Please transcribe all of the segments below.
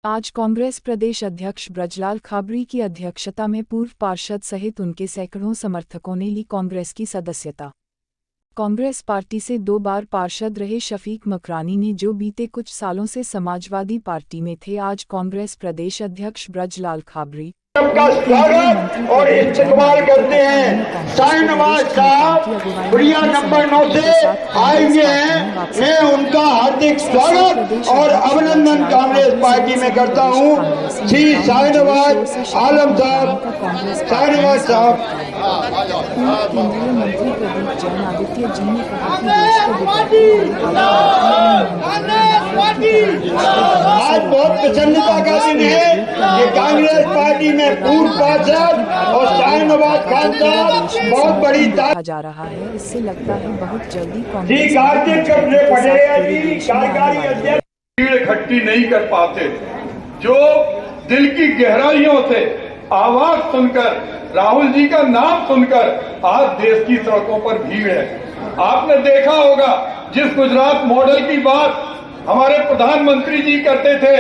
आज कांग्रेस प्रदेश अध्यक्ष ब्रजलाल खाबरी की अध्यक्षता में पूर्व पार्षद सहित उनके सैकड़ों समर्थकों ने ली कांग्रेस की सदस्यता। कांग्रेस पार्टी से 2 बार पार्षद रहे शफीक मकरानी ने, जो बीते कुछ सालों से समाजवादी पार्टी में थे, आज कांग्रेस प्रदेश अध्यक्ष ब्रजलाल खाबरी का स्वागत और इस्तकबाल करते हैं। साईं नवाज साहब बुढ़िया नंबर 9 से आएंगे हैं। मैं उनका हार्दिक स्वागत और अभिनंदन कांग्रेस पार्टी में करता हूं। श्री साईं नवाज आलम साहब, साईं नवाज साहब। केंद्रीय मंत्री प्रदीप जैन आदित्य जी ने कहा कि आज बहुत प्रसन्नता का दिन है कि कांग्रेस पार्टी में पूर्व पार्षद और साईं नवाज खान साहब बहुत बड़ी जा रहा है। इससे लगता है बहुत जल्दी कांग्रेस कार्यकारी अध्यक्ष इकट्ठी नहीं कर पाते, जो दिल की गहराइयों से आवाज सुनकर, राहुल जी का नाम सुनकर आज देश की सड़कों पर भीड़ है। आपने देखा होगा, जिस गुजरात मॉडल की बात हमारे प्रधानमंत्री जी करते थे,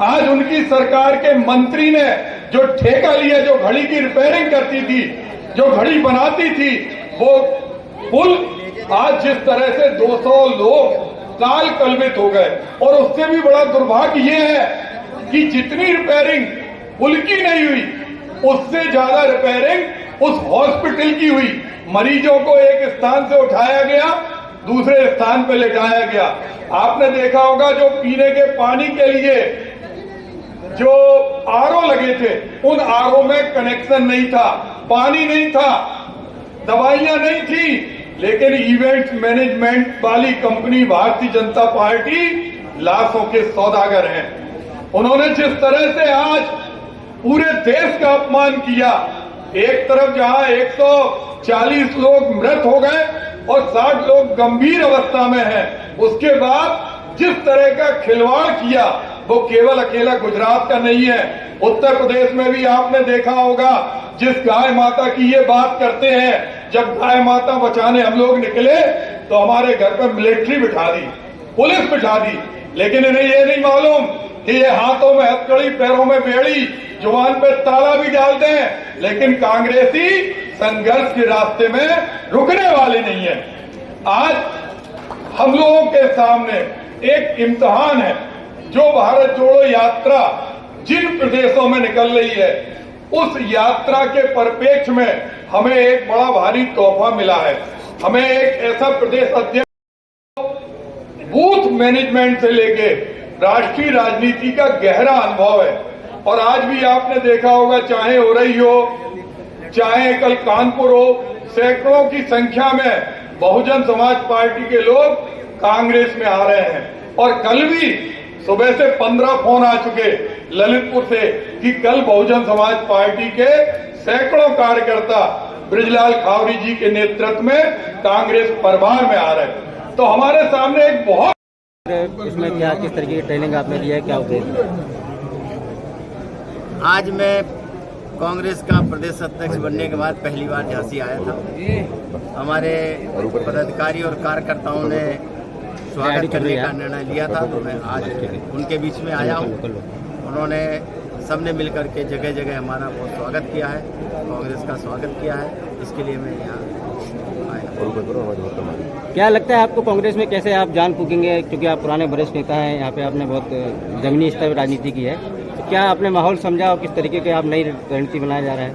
आज उनकी सरकार के मंत्री ने जो ठेका लिया, जो घड़ी की रिपेयरिंग करती थी, जो घड़ी बनाती थी, वो पुल आज जिस तरह से 200 लोग काल कलवित हो गए। और उससे भी बड़ा दुर्भाग्य ये है कि जितनी रिपेयरिंग पुल की नहीं हुई, उससे ज्यादा रिपेयरिंग उस हॉस्पिटल की हुई। मरीजों को एक स्थान से उठाया गया, दूसरे स्थान पर ले जाया गया। आपने देखा होगा, जो पीने के पानी के लिए जो आरओ लगे थे, उन आरओ में कनेक्शन नहीं था, पानी नहीं था, दवाइयां नहीं थी, लेकिन इवेंट मैनेजमेंट वाली कंपनी भारतीय जनता पार्टी लाशों के सौदागर हैं। उन्होंने जिस तरह से आज पूरे देश का अपमान किया, एक तरफ जहां 140 लोग मृत हो गए और 60 लोग गंभीर अवस्था में हैं, उसके बाद जिस तरह का खिलवाड़ किया, वो केवल अकेला गुजरात का नहीं है, उत्तर प्रदेश में भी आपने देखा होगा। जिस गाय माता की ये बात करते हैं, जब गाय माता बचाने हम लोग निकले तो हमारे घर पर मिलिट्री बिठा दी, पुलिस बिठा दी, लेकिन इन्हें ये नहीं मालूम कि ये हाथों में हथकड़ी, पैरों में बेड़ी, जुबान पे ताला भी डालते हैं, लेकिन कांग्रेसी संघर्ष के रास्ते में रुकने वाले नहीं है। आज हम लोगों के सामने एक इम्तिहान है। जो भारत जोड़ो यात्रा जिन प्रदेशों में निकल रही है, उस यात्रा के परिप्रेक्ष्य में हमें एक बड़ा भारी तोहफा मिला है। हमें एक ऐसा प्रदेश अध्यक्ष, बूथ मैनेजमेंट से लेके राष्ट्रीय राजनीति का गहरा अनुभव है। और आज भी आपने देखा होगा, चाहे औरई हो, चाहे कल कानपुर हो, सैकड़ों की संख्या में बहुजन समाज पार्टी के लोग कांग्रेस में आ रहे हैं। और कल भी सुबह से 15 फोन आ चुके ललितपुर से कि कल बहुजन समाज पार्टी के सैकड़ों कार्यकर्ता ब्रजलाल खाबरी जी के नेतृत्व में कांग्रेस परिवार में आ रहे हैं। तो हमारे सामने एक बहुत, इसमें क्या, किस तरीके की ट्रेनिंग आपने दी है, क्या उद्देश्य? आज मैं कांग्रेस का प्रदेश अध्यक्ष बनने के बाद पहली बार झांसी आया था। हमारे पदाधिकारी और कार्यकर्ताओं ने स्वागत करने का निर्णय लिया था, तो मैं आज उनके बीच में आया हूँ। उन्होंने सबने मिलकर के जगह जगह हमारा बहुत स्वागत किया है, कांग्रेस का स्वागत किया है, इसके लिए मैं यहाँ आया। क्या लगता है आपको कांग्रेस में कैसे आप जान फूकेंगे, क्योंकि आप पुराने वरिष्ठ नेता हैं, यहाँ पे आपने बहुत जमीनी स्तर पर राजनीति की है, तो क्या आपने माहौल समझा और किस तरीके के आप नई रणनीति बनाया जा रहा है?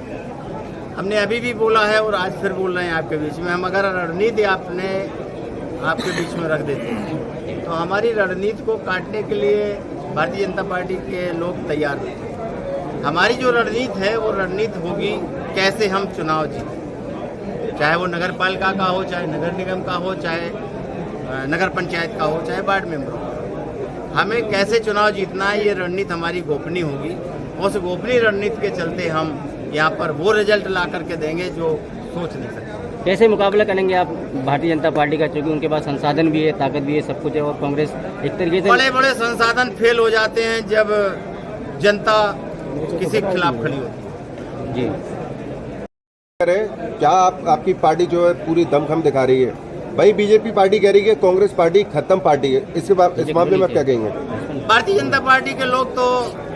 हमने अभी भी बोला है और आज फिर बोल रहे हैं आपके बीच में। हम अगर रणनीति आपके बीच में रख देते हैं, तो हमारी रणनीति को काटने के लिए भारतीय जनता पार्टी के लोग तैयार हैं। हमारी जो रणनीति है, वो रणनीति होगी कैसे हम चुनाव जीतें, चाहे वो नगर पालिका का हो, चाहे नगर निगम का हो, चाहे नगर पंचायत का हो, चाहे वार्ड मेंबर हो। हमें कैसे चुनाव जीतना है, ये रणनीति हमारी गोपनीय होगी। उस गोपनीय रणनीति के चलते हम यहाँ पर वो रिजल्ट ला करके देंगे जो सोच नहीं सकते। कैसे मुकाबला करेंगे आप भारतीय जनता पार्टी का, क्योंकि उनके पास संसाधन भी है, ताकत भी है, सब कुछ है, और कांग्रेस एक तरीके से बड़े बड़े संसाधन फेल हो जाते हैं जब जनता किसी के खिलाफ खड़ी होती है। जी, क्या आपकी पार्टी जो है पूरी दमखम दिखा रही है? भाई बीजेपी पार्टी कह रही है कांग्रेस पार्टी खत्म पार्टी है, इस मामले में क्या कहेंगे? भारतीय जनता पार्टी के लोग तो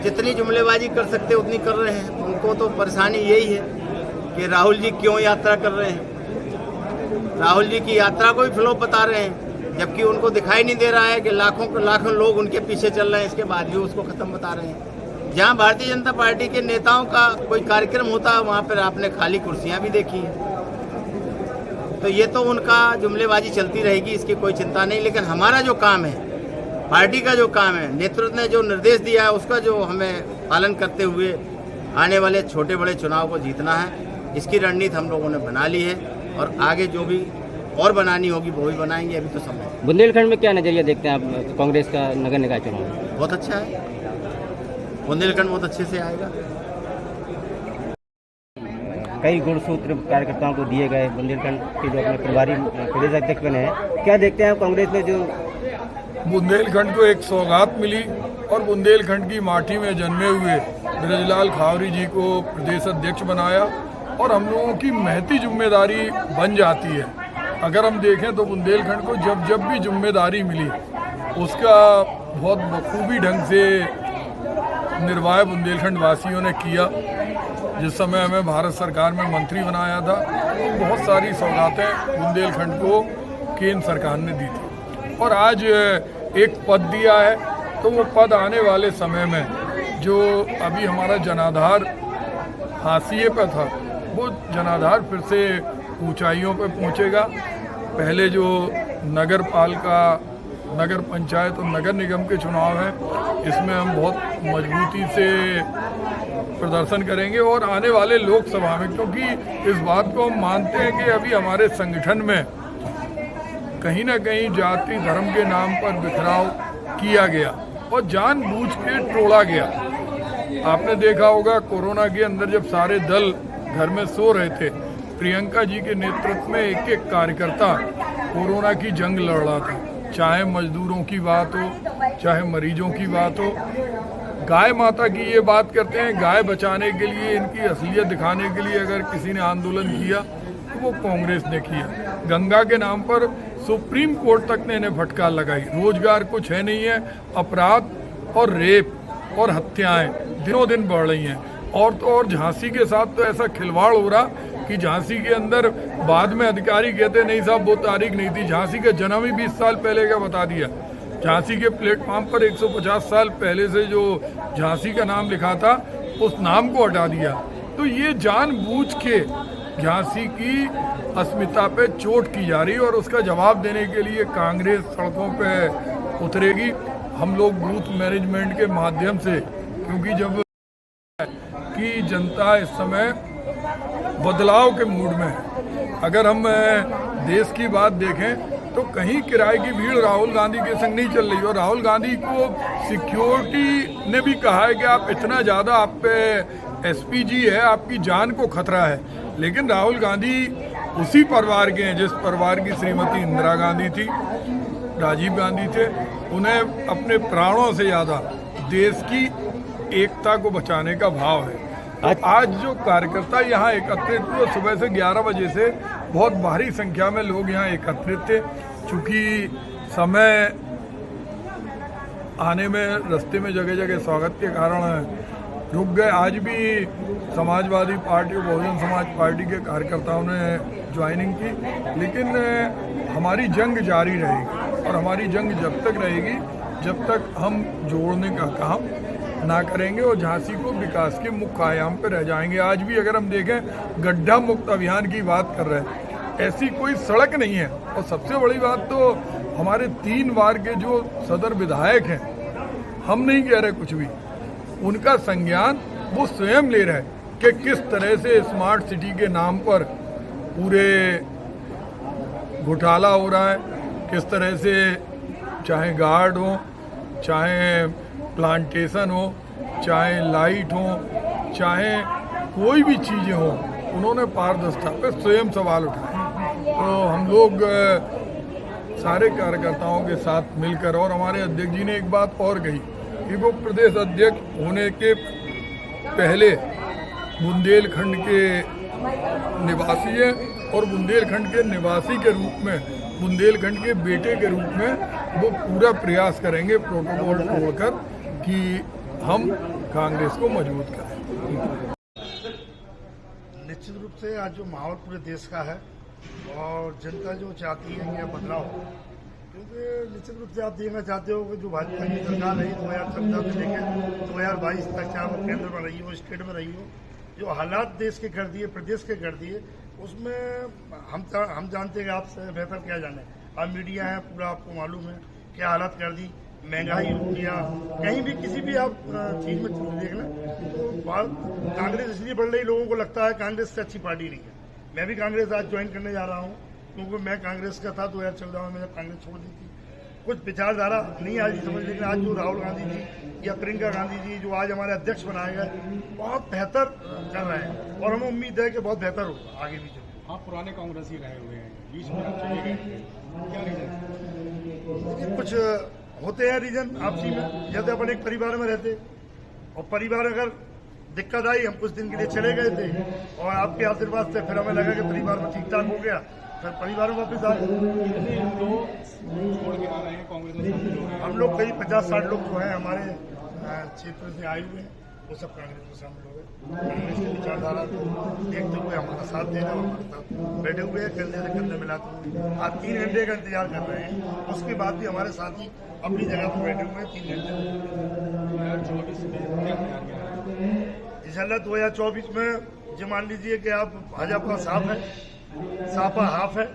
जितनी जुमलेबाजी कर सकते उतनी कर रहे हैं। उनको तो परेशानी यही है कि राहुल जी क्यों यात्रा कर रहे हैं, राहुल जी की यात्रा को भी फ्लॉप बता रहे हैं, जबकि उनको दिखाई नहीं दे रहा है कि लाखों लोग उनके पीछे चल रहे हैं, इसके बाद भी उसको खत्म बता रहे हैं। जहां भारतीय जनता पार्टी के नेताओं का कोई कार्यक्रम होता है वहां पर आपने खाली कुर्सियां भी देखी हैं। तो ये तो उनका जुमलेबाजी चलती रहेगी, इसकी कोई चिंता नहीं। लेकिन हमारा जो काम है, पार्टी का जो काम है, नेतृत्व ने जो निर्देश दिया है उसका जो हमें पालन करते हुए आने वाले छोटे बड़े चुनाव को जीतना है, इसकी रणनीति हम लोगों ने बना ली है और आगे जो भी और बनानी होगी वो भी बनाएंगे। अभी तो समय बुंदेलखंड में क्या नजरिया देखते हैं आप कांग्रेस का नगर निकाय चुनाव में? बहुत अच्छा है, बुंदेलखंड बहुत अच्छे से आएगा। कई गुणसूत्र कार्यकर्ताओं को दिए गए, बुंदेलखंड के जो अपने प्रभारी प्रदेश अध्यक्ष बने हैं, क्या देखते हैं कांग्रेस ने जो बुंदेलखंड को एक सौगात मिली और बुंदेलखंड की माटी में जन्मे हुए ब्रजलाल खावरी जी को प्रदेश अध्यक्ष बनाया और हम लोगों की महती जिम्मेदारी बन जाती है। अगर हम देखें तो बुंदेलखंड को जब भी जिम्मेदारी मिली उसका बहुत बखूबी ढंग से निर्वाह बुंदेलखंड वासियों ने किया। जिस समय हमें भारत सरकार में मंत्री बनाया था तो बहुत सारी सौगातें बुंदेलखंड को केंद्र सरकार ने दी थी और आज एक पद दिया है तो वो पद आने वाले समय में जो अभी हमारा जनाधार हाशिए पर था वो जनाधार फिर से ऊंचाइयों पर पहुंचेगा। पहले जो नगर पालिका, नगर पंचायत और नगर निगम के चुनाव हैं इसमें हम बहुत मजबूती से प्रदर्शन करेंगे और आने वाले लोकसभा में, क्योंकि इस बात को हम मानते हैं कि अभी हमारे संगठन में कहीं ना कहीं जाति धर्म के नाम पर बिखराव किया गया और जानबूझ के टोला गया। आपने देखा होगा कोरोना के अंदर जब सारे दल घर में सो रहे थे, प्रियंका जी के नेतृत्व में एक एक कार्यकर्ता कोरोना की जंग लड़ रहा था। चाहे मजदूरों की बात हो, चाहे मरीजों की बात हो। गाय माता की ये बात करते हैं, गाय बचाने के लिए, इनकी असलियत दिखाने के लिए अगर किसी ने आंदोलन किया तो वो कांग्रेस ने किया। गंगा के नाम पर सुप्रीम कोर्ट तक ने इन्हें फटकार लगाई। रोजगार कुछ है नहीं है, अपराध और रेप और हत्याएं दिनों दिन बढ़ रही हैं। और तो और झांसी के साथ तो ऐसा खिलवाड़ हो रहा कि झांसी के अंदर बाद में अधिकारी कहते नहीं साहब वो तारीख नहीं थी। झांसी का जन्म ही 20 साल पहले का बता दिया। झांसी के प्लेटफॉर्म पर 150 साल पहले से जो झांसी का नाम लिखा था उस नाम को हटा दिया। तो ये जानबूझ के झांसी की अस्मिता पे चोट की जा रही है और उसका जवाब देने के लिए कांग्रेस सड़कों पे उतरेगी। हम लोग बूथ मैनेजमेंट के माध्यम से, क्योंकि जब कि जनता इस समय बदलाव के मूड में है। अगर हम देश की बात देखें तो कहीं किराए की भीड़ राहुल गांधी के संग नहीं चल रही और राहुल गांधी को सिक्योरिटी ने भी कहा है कि आप इतना ज़्यादा, आप पे एसपीजी है, आपकी जान को खतरा है। लेकिन राहुल गांधी उसी परिवार के हैं जिस परिवार की श्रीमती इंदिरा गांधी थी, राजीव गांधी थे। उन्हें अपने प्राणों से ज़्यादा देश की एकता को बचाने का भाव है। आज जो कार्यकर्ता यहाँ एकत्रित हुए, सुबह से 11 बजे से बहुत भारी संख्या में लोग यहाँ एकत्रित थे। चूँकि समय आने में रास्ते में जगह जगह स्वागत के कारण रुक गए। आज भी समाजवादी पार्टी और बहुजन समाज पार्टी के कार्यकर्ताओं ने ज्वाइनिंग की, लेकिन हमारी जंग जारी रहेगी और हमारी जंग जब तक रहेगी जब तक हम जोड़ने का काम ना करेंगे और झांसी को विकास के मुख्य आयाम पर रह जाएंगे। आज भी अगर हम देखें गड्ढा मुक्त अभियान की बात कर रहे हैं, ऐसी कोई सड़क नहीं है। और सबसे बड़ी बात तो हमारे 3 बार के जो सदर विधायक हैं, हम नहीं कह रहे कुछ भी, उनका संज्ञान वो स्वयं ले रहे हैं कि किस तरह से स्मार्ट सिटी के नाम पर पूरे घोटाला हो रहा है, किस तरह से चाहे गार्ड हो, चाहे प्लांटेशन हो, चाहे लाइट हो, चाहे कोई भी चीज़ें हो, उन्होंने पारदर्शिता पे स्वयं सवाल उठाए। तो हम लोग सारे कार्यकर्ताओं के साथ मिलकर, और हमारे अध्यक्ष जी ने एक बात और कही कि वो प्रदेश अध्यक्ष होने के पहले बुंदेलखंड के निवासी हैं और बुंदेलखंड के निवासी के रूप में, बुंदेलखंड के बेटे के रूप में वो पूरा प्रयास करेंगे प्रोटोकॉल तोड़कर कि हम कांग्रेस को मजबूत करें। निश्चित रूप से आज जो माहौल पूरे देश का है और जनता जो चाहती है कि बदलाव हो, क्योंकि निश्चित रूप से आप देखना चाहते हो कि जो भाजपा की सरकार रही 2014 से लेकर 2022 तक, चाहे वो केंद्र में रही हो, स्टेट में रही हो, जो हालात देश के कर दिए, प्रदेश के कर दिए, उसमें हम जानते हैं कि आपसे बेहतर क्या जाने। आप मीडिया है, पूरा आपको मालूम है क्या हालात कर दी, महंगाई हो गया, कहीं भी किसी भी आप चीज में देख लें तो कांग्रेस इसलिए बढ़ रही, लोगों को लगता है कांग्रेस से अच्छी पार्टी नहीं है। मैं भी कांग्रेस आज ज्वाइन करने जा रहा हूँ, क्योंकि मैं कांग्रेस का था 2014 में, जब कांग्रेस छोड़ दी थी। कुछ विचारधारा नहीं आज समझ, लेकिन आज जो राहुल गांधी जी या प्रियंका गांधी जी जो आज हमारे अध्यक्ष बनाए गए, बहुत बेहतर कर रहे हैं और हमें उम्मीद है कि बहुत बेहतर होगा आगे भी। आप पुराने कांग्रेस ही रहे हुए हैं, बीच में आप चले गए, क्या रीजन? कुछ होते हैं रीजन आपसी में, जैसे अपन एक परिवार में रहते और परिवार अगर दिक्कत आई, हम कुछ दिन के लिए चले गए थे और आपके आशीर्वाद से फिर हमें लगा कि परिवार में ठीक ठाक हो गया, फिर परिवार में वापस आ गए। कितने लोग छोड़ के आ रहे हैं कांग्रेस में? हम लोग करीब 50-60 लोग जो हैं हमारे क्षेत्र से आए हुए हैं, वो सब कांग्रेस में शामिल हो गए। कांग्रेस की विचारधारा को देखते हुए हमारा साथ दे रहे, हमारे साथ बैठे हुए हैं, कंधे से कंधे मिलाते हुए। आज 3 घंटे का इंतजार कर रहे हैं, उसके बाद भी हमारे साथी अपनी जगह पर बैठे हुए हैं 3 घंटे। 2024 में क्या तैयारियां हैं? इंशाल्लाह 2024 में जो मान लीजिए कि आप भाजपा साफ है, सापा हाफ है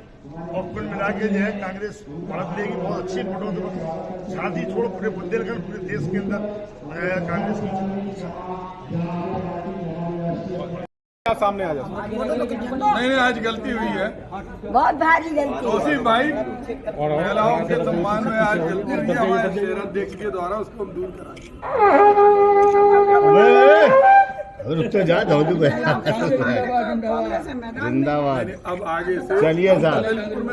और कुल मिला के जो है कांग्रेस बढ़त लेगी बहुत अच्छी वोटों से। साथ ही छोड़ पूरे बुंदेलखंड, पूरे देश के अंदर कांग्रेस की क्या सामने आ जाता? नहीं, आज गलती हुई है, बहुत भारी गलती। तौसीफ भाई महिलाओं के सम्मान में आज गलती हुई है, हमारे शहर अध्यक्ष के द्वारा, उसको हम दूर कराएंगे। रुक तो जा, जिंदाबाद। अब आगे से चलिए साहब।